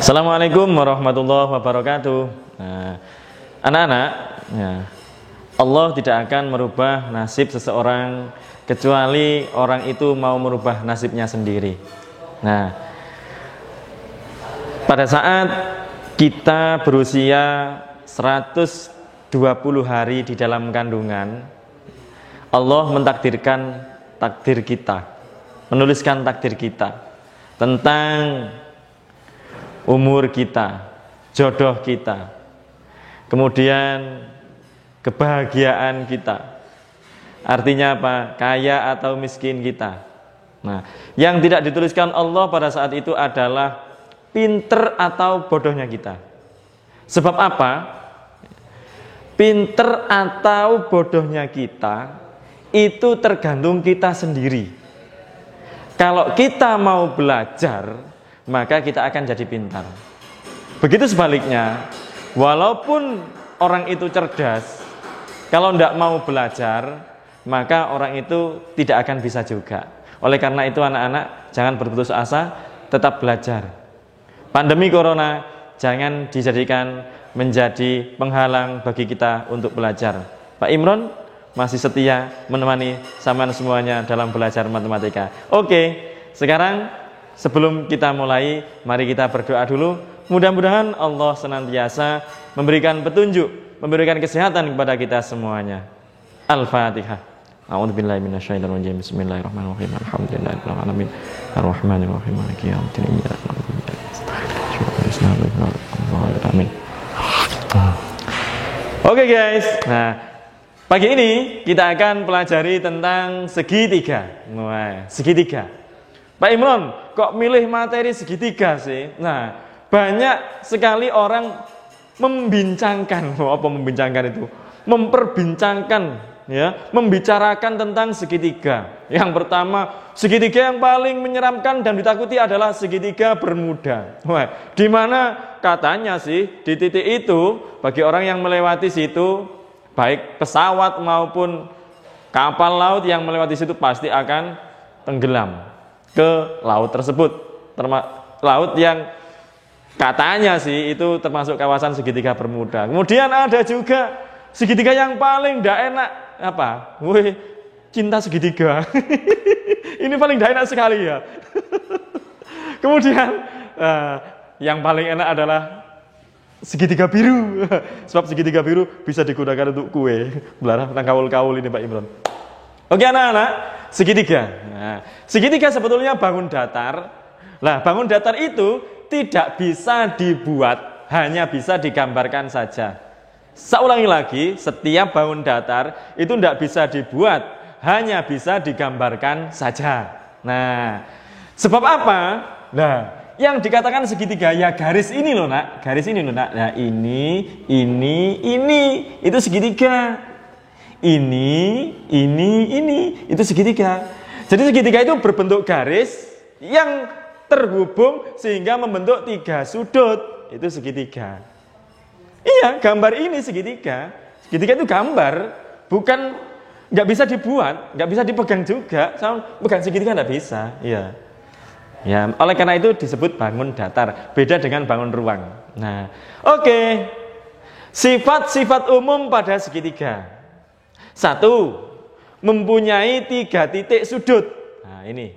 Assalamualaikum warahmatullahi wabarakatuh. Nah, anak-anak, ya, Allah tidak akan merubah nasib seseorang kecuali orang itu mau merubah nasibnya sendiri. Nah, pada saat kita berusia 120 hari di dalam kandungan, Allah mentakdirkan takdir kita, menuliskan takdir kita tentang umur kita, jodoh kita, kemudian kebahagiaan kita. Artinya apa? Kaya atau miskin kita. Nah, yang tidak dituliskan Allah pada saat itu adalah pinter atau bodohnya kita. Sebab apa? Pinter atau bodohnya kita itu tergantung kita sendiri. Kalau kita mau belajar, maka kita akan jadi pintar. Begitu sebaliknya, walaupun orang itu cerdas, kalau tidak mau belajar, maka orang itu tidak akan bisa juga. Oleh karena itu anak-anak, jangan berputus asa, tetap belajar. Pandemi corona jangan dijadikan menjadi penghalang bagi kita untuk belajar. Pak Imron masih setia menemani sampean semuanya dalam belajar matematika. Oke, sekarang sebelum kita mulai, mari kita berdoa dulu. Mudah-mudahan Allah senantiasa memberikan petunjuk, memberikan kesehatan kepada kita semuanya. Al-Fatihah. A'udzubillahi minasyaitonirrajim. Bismillahirrahmanirrahim. Alhamdulillahirabbil alamin. Arrahmanirrahim. Maliki yaumiddin. Iyyaka na'budu wa iyyaka nasta'in. Amin. Oke guys. Nah, pagi ini kita akan pelajari tentang segitiga. Wah, segitiga. Pak Imron, kok milih materi segitiga sih? Nah, banyak sekali orang membincangkan, apa membincangkan itu? Memperbincangkan, ya, membicarakan tentang segitiga. Yang pertama, segitiga yang paling menyeramkan dan ditakuti adalah segitiga Bermuda. Wah, di mana katanya sih di titik itu bagi orang yang melewati situ, baik pesawat maupun kapal laut yang melewati situ pasti akan tenggelam ke laut tersebut, laut yang katanya sih itu termasuk kawasan segitiga Bermuda. Kemudian ada juga segitiga yang paling tidak enak, apa? Wih, cinta segitiga. Ini paling tidak enak sekali ya. Kemudian yang paling enak adalah segitiga biru. Sebab segitiga biru bisa digunakan untuk kue. Belarang tentang kaul-kaul ini Pak Imron. Oke anak-anak, segitiga. Nah, segitiga sebetulnya bangun datar. Nah, bangun datar itu tidak bisa dibuat, hanya bisa digambarkan saja. Saya ulangi lagi, setiap bangun datar itu tidak bisa dibuat, hanya bisa digambarkan saja. Nah, sebab apa? Nah, yang dikatakan segitiga ya garis ini loh nak, garis ini loh nak. Nah, ini, itu segitiga. Ini, itu segitiga. Jadi segitiga itu berbentuk garis yang terhubung sehingga membentuk 3 sudut. Itu segitiga. Iya, gambar ini segitiga. Segitiga itu gambar, bukan nggak bisa dibuat, nggak bisa dipegang juga. Sama pegang segitiga nggak bisa. Iya. Ya, oleh karena itu disebut bangun datar. Beda dengan bangun ruang. Nah, oke. Sifat-sifat umum pada segitiga. 1, mempunyai 3 titik sudut. Nah, ini.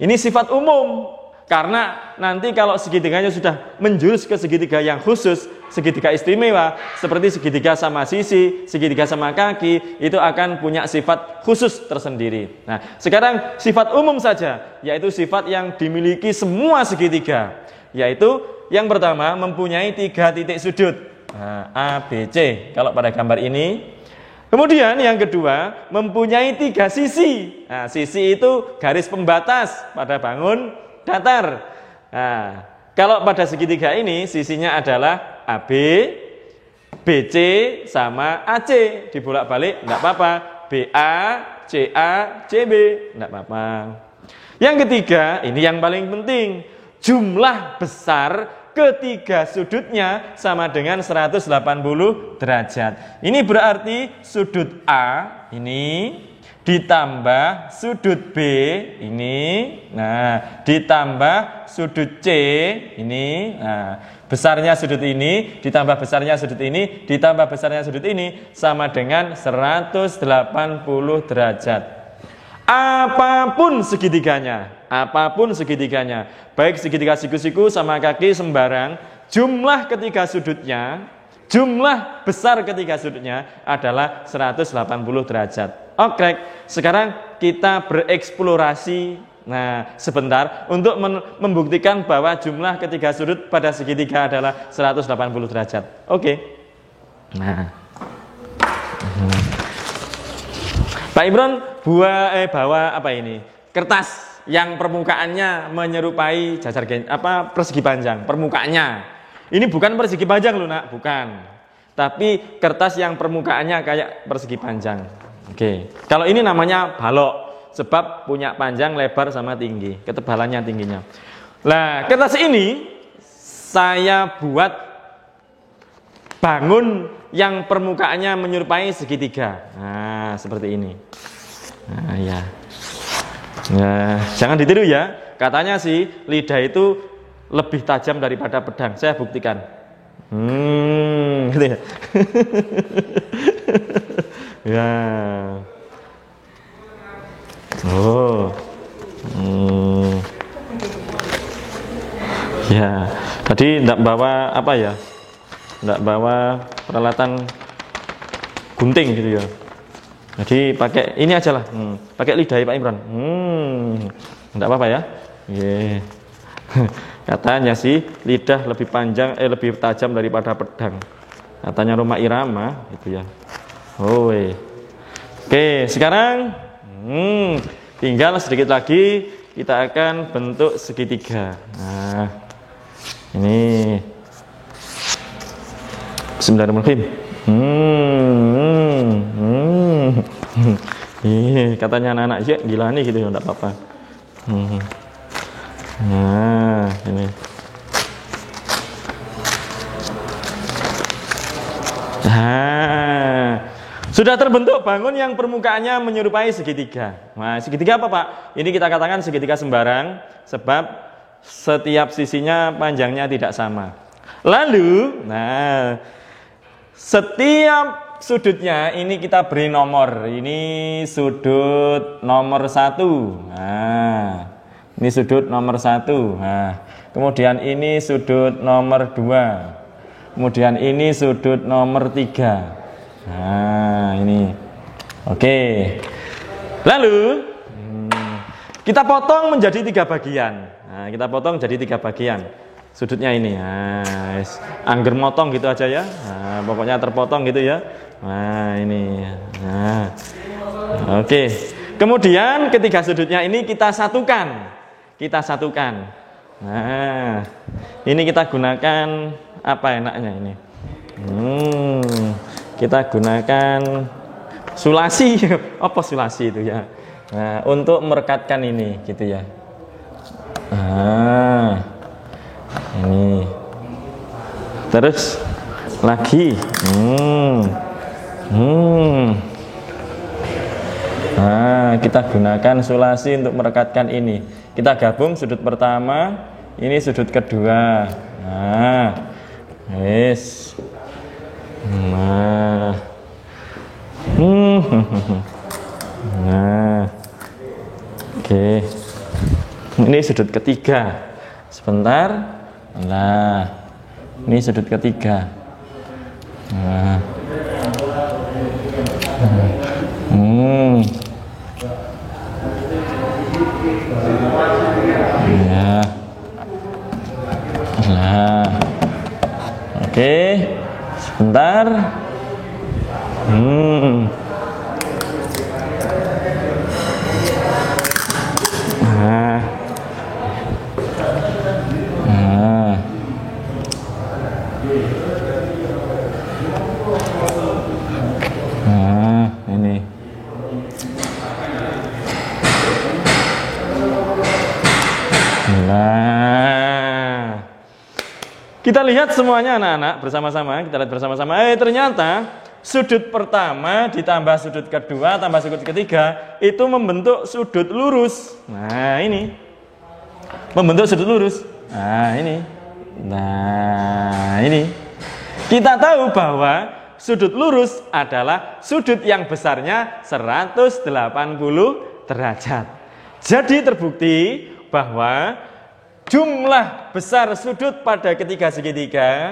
Ini sifat umum. Karena nanti kalau segitiganya sudah menjurus ke segitiga yang khusus, segitiga istimewa, seperti segitiga sama sisi, segitiga sama kaki, itu akan punya sifat khusus tersendiri. Nah, sekarang sifat umum saja, yaitu sifat yang dimiliki semua segitiga. Yaitu yang pertama, mempunyai 3 titik sudut. Nah, A, B, C. Kalau pada gambar ini. Kemudian yang kedua, mempunyai 3 sisi. Nah, sisi itu garis pembatas pada bangun datar. Nah, kalau pada segitiga ini sisinya adalah AB, BC sama AC. Dibolak-balik enggak apa-apa. BA, CA, CB enggak apa-apa. Yang ketiga, ini yang paling penting. Jumlah besar ketiga sudutnya sama dengan 180 derajat. Ini berarti sudut A ini ditambah sudut B ini, nah ditambah sudut C ini, nah besarnya sudut ini ditambah besarnya sudut ini ditambah besarnya sudut ini sama dengan 180 derajat. Apapun segitiganya, baik segitiga siku-siku sama kaki sembarang, jumlah ketiga sudutnya, jumlah besar ketiga sudutnya adalah 180 derajat. Oke, sekarang kita bereksplorasi sebentar untuk membuktikan bahwa jumlah ketiga sudut pada segitiga adalah 180 derajat. Oke. Pak Imron bawa apa ini? Kertas yang permukaannya menyerupai persegi panjang, permukaannya. Ini bukan persegi panjang loh, Nak, bukan. Tapi kertas yang permukaannya kayak persegi panjang. Oke. Kalau ini namanya balok, sebab punya panjang, lebar sama tinggi, ketebalannya tingginya. Nah, kertas ini saya buat bangun yang permukaannya menyerupai segitiga. Nah, seperti ini. Nah, ya. Nah, jangan ditiru ya. Katanya sih lidah itu lebih tajam daripada pedang. Saya buktikan. Gitu ya. Ya. Oh. Ya. Tadi enggak bawa apa ya? Enggak bawa peralatan gunting gitu ya. Jadi pakai ini aja lah. Pakai lidah ya Pak Imran. Enggak apa-apa ya. Yeah. Katanya sih lidah lebih panjang, lebih tajam daripada pedang. Katanya Roma Irama gitu ya. Oke, sekarang tinggal sedikit lagi kita akan bentuk segitiga. Nah, ini Bismillahirrahmanirrahim. Katanya anak-anak ya gila nih gitu ya, enggak apa-apa. Nah, ini. Sudah terbentuk bangun yang permukaannya menyerupai segitiga. Nah, segitiga apa Pak? Ini kita katakan segitiga sembarang, sebab setiap sisinya panjangnya tidak sama. Lalu, setiap sudutnya ini kita beri nomor. Ini sudut nomor 1. Nah, ini sudut nomor 1. Nah, kemudian ini sudut nomor 2. Kemudian ini sudut nomor 3. Nah, ini. Oke. Lalu kita potong menjadi 3 bagian. Nah, kita potong jadi 3 bagian. Sudutnya ini. Nah, angger motong gitu aja ya. Nah, pokoknya terpotong gitu ya. Nah, ini. Nah. Oke. Kemudian ketiga sudutnya ini kita satukan. Nah, ini kita gunakan apa enaknya ini? Kita gunakan sulasi. Apa sulasi itu ya? Nah, untuk merekatkan ini gitu ya. Nah, ini. Terus lagi. Nah, kita gunakan sulasi untuk merekatkan ini. Kita gabung sudut pertama, ini sudut kedua. Nah, yes. Nah, nah, oke. Ini sudut ketiga. Sebentar. Nah, ini sudut ketiga. Nah, ya. Nah, oke. Sebentar. Nah. Nah. Nah, ini. Nah. Kita lihat semuanya anak-anak bersama-sama, kita lihat bersama-sama. Ternyata sudut pertama ditambah sudut kedua tambah sudut ketiga itu membentuk sudut lurus. Nah, ini membentuk sudut lurus. Nah, ini. Nah, ini. Kita tahu bahwa sudut lurus adalah sudut yang besarnya 180 derajat. Jadi terbukti bahwa jumlah besar sudut pada ketiga segitiga.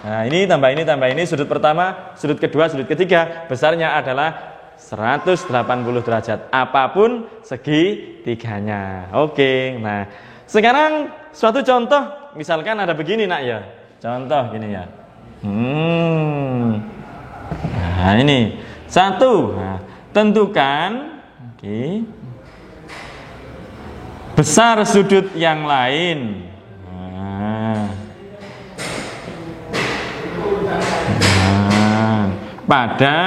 Nah, ini tambah ini, sudut pertama, sudut kedua, sudut ketiga, besarnya adalah 180 derajat. Apapun segitiganya. Oke, nah sekarang suatu contoh, misalkan ada begini nak ya. Contoh gini ya. Nah ini, satu, nah, tentukan besar sudut yang lain. Pada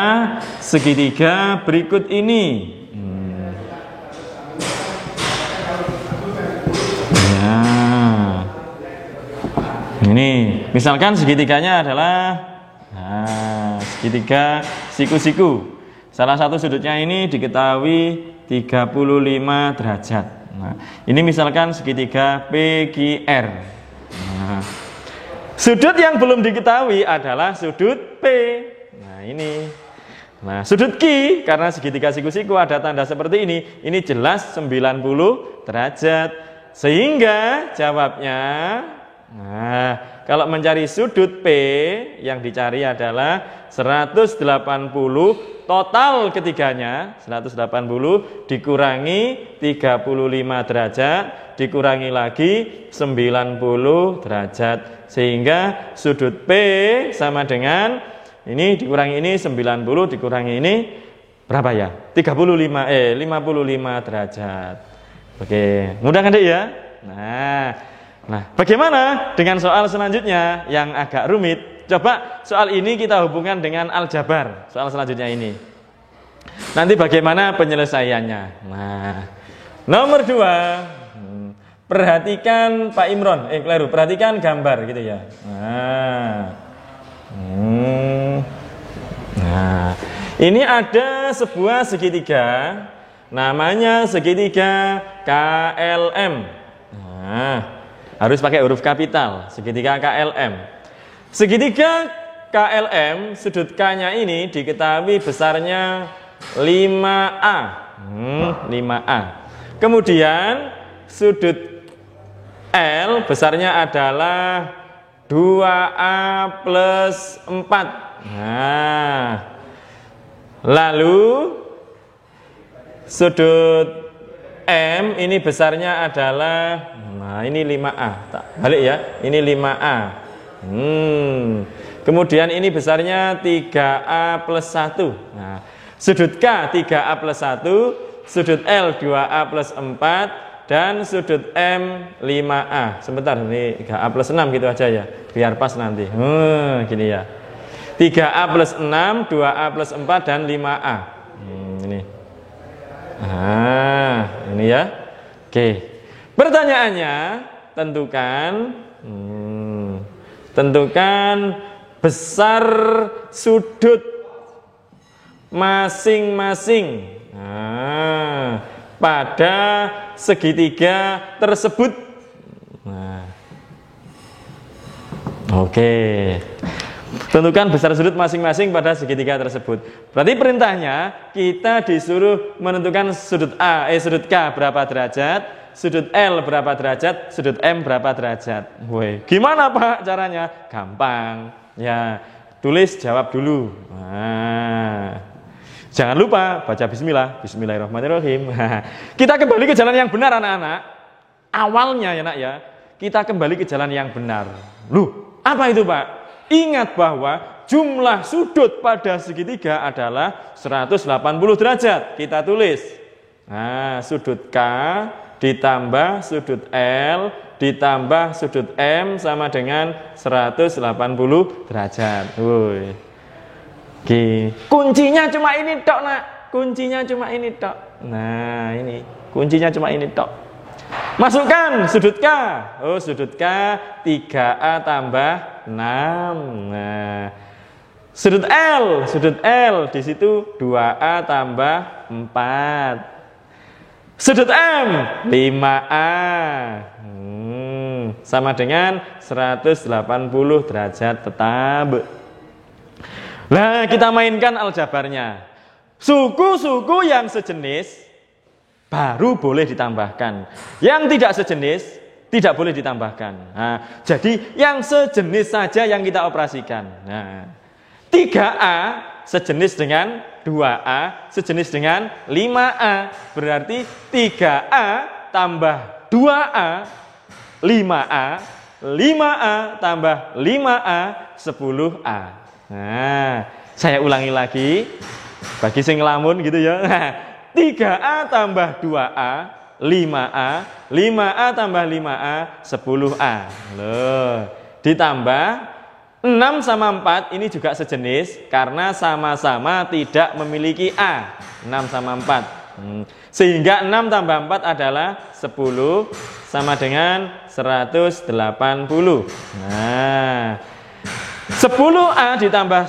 segitiga berikut ini. Ya. Ini, misalkan segitiganya adalah segitiga siku-siku. Salah satu sudutnya ini diketahui 35 derajat. Nah, ini misalkan segitiga PQR. Nah, sudut yang belum diketahui adalah sudut P. Nah, ini. Nah, sudut Q, karena segitiga siku-siku ada tanda seperti ini jelas 90 derajat. Sehingga jawabnya, nah, kalau mencari sudut P yang dicari adalah 180 total ketiganya, 180 dikurangi 35 derajat, dikurangi lagi 90 derajat. Sehingga sudut P sama dengan ini dikurangi ini 90 dikurangi ini berapa ya? 55 derajat. Oke, mudah kan Dek ya? Nah, bagaimana dengan soal selanjutnya yang agak rumit? Coba soal ini kita hubungkan dengan aljabar. Soal selanjutnya ini. Nanti bagaimana penyelesaiannya? Nah, nomor 2. Perhatikan Pak Imron, keliru, perhatikan gambar gitu ya. Nah, ini ada sebuah segitiga, namanya segitiga KLM. Nah, harus pakai huruf kapital, segitiga KLM. Segitiga KLM, sudut K-nya ini diketahui besarnya 5A. 5A. Kemudian sudut L besarnya adalah 2A plus 4. Nah, lalu sudut M ini besarnya adalah, nah ini 5A. Balik ya, ini 5A. Kemudian ini besarnya 3A plus 1. Nah, sudut K 3A plus 1, sudut L 2A plus 4, dan sudut M 5A. Sebentar, ini 3A plus 6 gitu aja ya, biar pas nanti. Gini ya, 3A plus 6, 2A plus 4, dan 5A. Ini. Ini ya. Oke. Pertanyaannya, tentukan besar sudut masing-masing pada segitiga tersebut. Oke. Tentukan besar sudut masing-masing pada segitiga tersebut. Berarti perintahnya kita disuruh menentukan sudut sudut K berapa derajat, sudut L berapa derajat, sudut M berapa derajat. Woi, gimana Pak caranya? Gampang. Ya, tulis jawab dulu. Jangan lupa baca bismillah. Bismillahirrahmanirrahim. Kita kembali ke jalan yang benar anak-anak. Awalnya ya nak ya, kita kembali ke jalan yang benar. Loh, apa itu Pak? Ingat bahwa jumlah sudut pada segitiga adalah 180 derajat. Kita tulis. Nah, sudut K ditambah sudut L ditambah sudut M sama dengan 180 derajat. Woi. Oke. Kuncinya cuma ini tok, Nak. Kuncinya cuma ini tok. Nah, ini. Kuncinya cuma ini tok. Masukkan sudut K. Sudut K 3A tambah 6. Nah, Sudut L di situ 2A tambah 4. Sudut M 5A. Sama dengan 180 derajat tetap. Nah, kita mainkan aljabarnya. Suku-suku yang sejenis baru boleh ditambahkan. Yang tidak sejenis tidak boleh ditambahkan. Nah, jadi yang sejenis saja yang kita operasikan. Nah, 3A sejenis dengan 2A sejenis dengan 5A. Berarti 3A tambah 2A 5A, 5A tambah 5A 10A. Nah, saya ulangi lagi bagi sing ngelamun gitu ya. Nah, 3A tambah 2A 5A, 5A tambah 5A 10A. Loh, ditambah 6 sama 4 ini juga sejenis karena sama-sama tidak memiliki A. 6 sama 4. Sehingga 6 tambah 4 adalah 10 sama dengan 180. Nah, 10A ditambah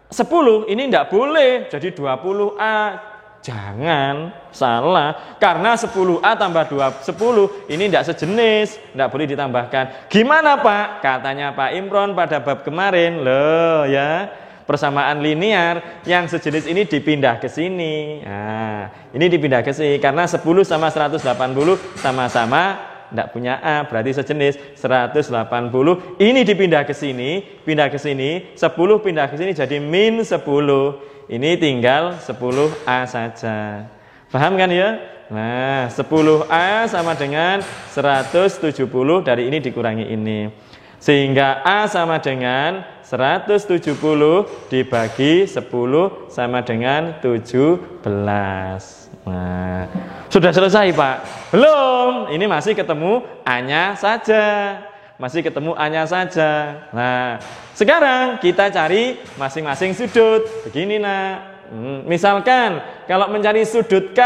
10 ini tidak boleh jadi 20A. Jangan salah, karena 10A tambah 10 ini tidak sejenis, tidak boleh ditambahkan. Gimana Pak? Katanya Pak Imron pada bab kemarin, loh ya, persamaan linear yang sejenis ini dipindah ke sini. Nah, ini dipindah ke sini karena 10 sama 180 sama-sama tidak punya A, berarti sejenis. 180 ini dipindah ke sini, 10 pindah ke sini jadi min 10. Ini tinggal 10A saja. Paham kan ya? Nah, 10A sama dengan 170, dari ini dikurangi ini. Sehingga A sama dengan 170 dibagi 10 sama dengan 17. Nah, sudah selesai Pak? Belum, ini masih ketemu A-nya saja. Masih ketemu A-nya saja. Nah, sekarang kita cari masing-masing sudut. Begini nak. Misalkan kalau mencari sudut K.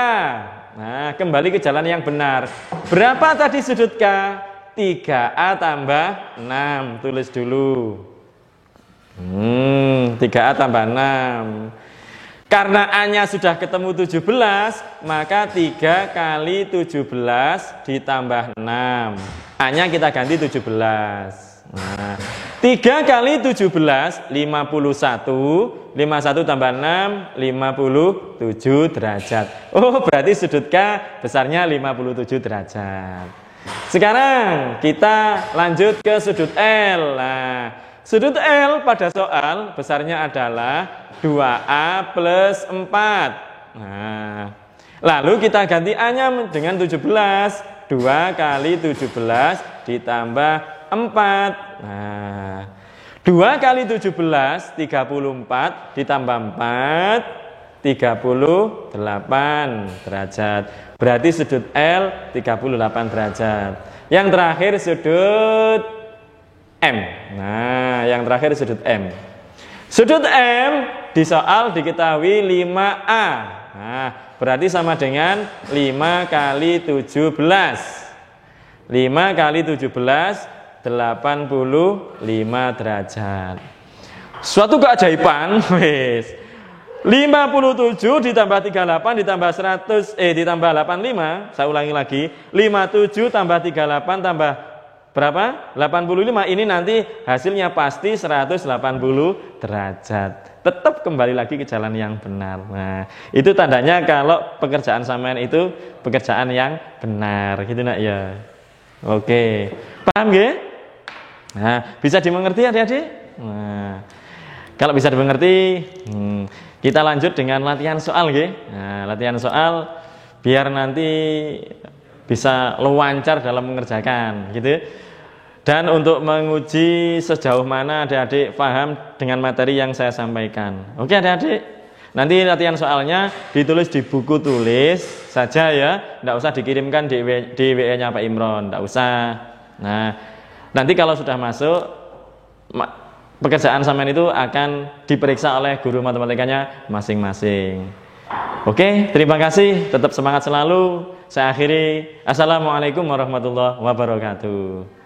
Nah, kembali ke jalan yang benar. Berapa tadi sudut K? 3A tambah 6. Tulis dulu. 3A tambah 6. Karena A-nya sudah ketemu 17, maka 3 kali 17 ditambah 6. A-nya kita ganti 17. Nah, 3 kali 17, 51. 51 tambah 6, 57 derajat. Oh, berarti sudut K besarnya 57 derajat. Sekarang kita lanjut ke sudut L. Nah, sudut L pada soal besarnya adalah 2A plus 4. Nah, lalu kita ganti A-nya dengan 17. 2 kali 17 ditambah 4. Nah, 2 kali 17, 34 ditambah 4, 38 derajat. Berarti sudut L 38 derajat. Yang terakhir sudut M. Nah, yang terakhir sudut M. Sudut M di soal diketahui 5A. Nah, berarti sama dengan 5 kali 17. 5 kali 17, 85 derajat. Suatu keajaiban, wes. 57 ditambah 38 ditambah 100 ditambah 85, saya ulangi lagi. 57 tambah 38 tambah berapa? 85. Ini nanti hasilnya pasti 180 derajat. Tetap kembali lagi ke jalan yang benar. Nah, itu tandanya kalau pekerjaan sampean itu pekerjaan yang benar, gitu nak ya. Oke. Paham nggih? Nah, bisa dimengerti adik-adik? Nah, kalau bisa dimengerti, kita lanjut dengan latihan soal nggih. Nah, latihan soal biar nanti bisa lancar dalam mengerjakan, gitu. Dan untuk menguji sejauh mana adik-adik paham dengan materi yang saya sampaikan. Oke adik-adik? Nanti latihan soalnya ditulis di buku tulis saja ya. Tidak usah dikirimkan di WA-nya Pak Imron, tidak usah. Nah, nanti kalau sudah masuk, pekerjaan sampean itu akan diperiksa oleh guru matematikanya masing-masing. Oke, terima kasih. Tetap semangat selalu. Saya akhiri. Assalamualaikum warahmatullahi wabarakatuh.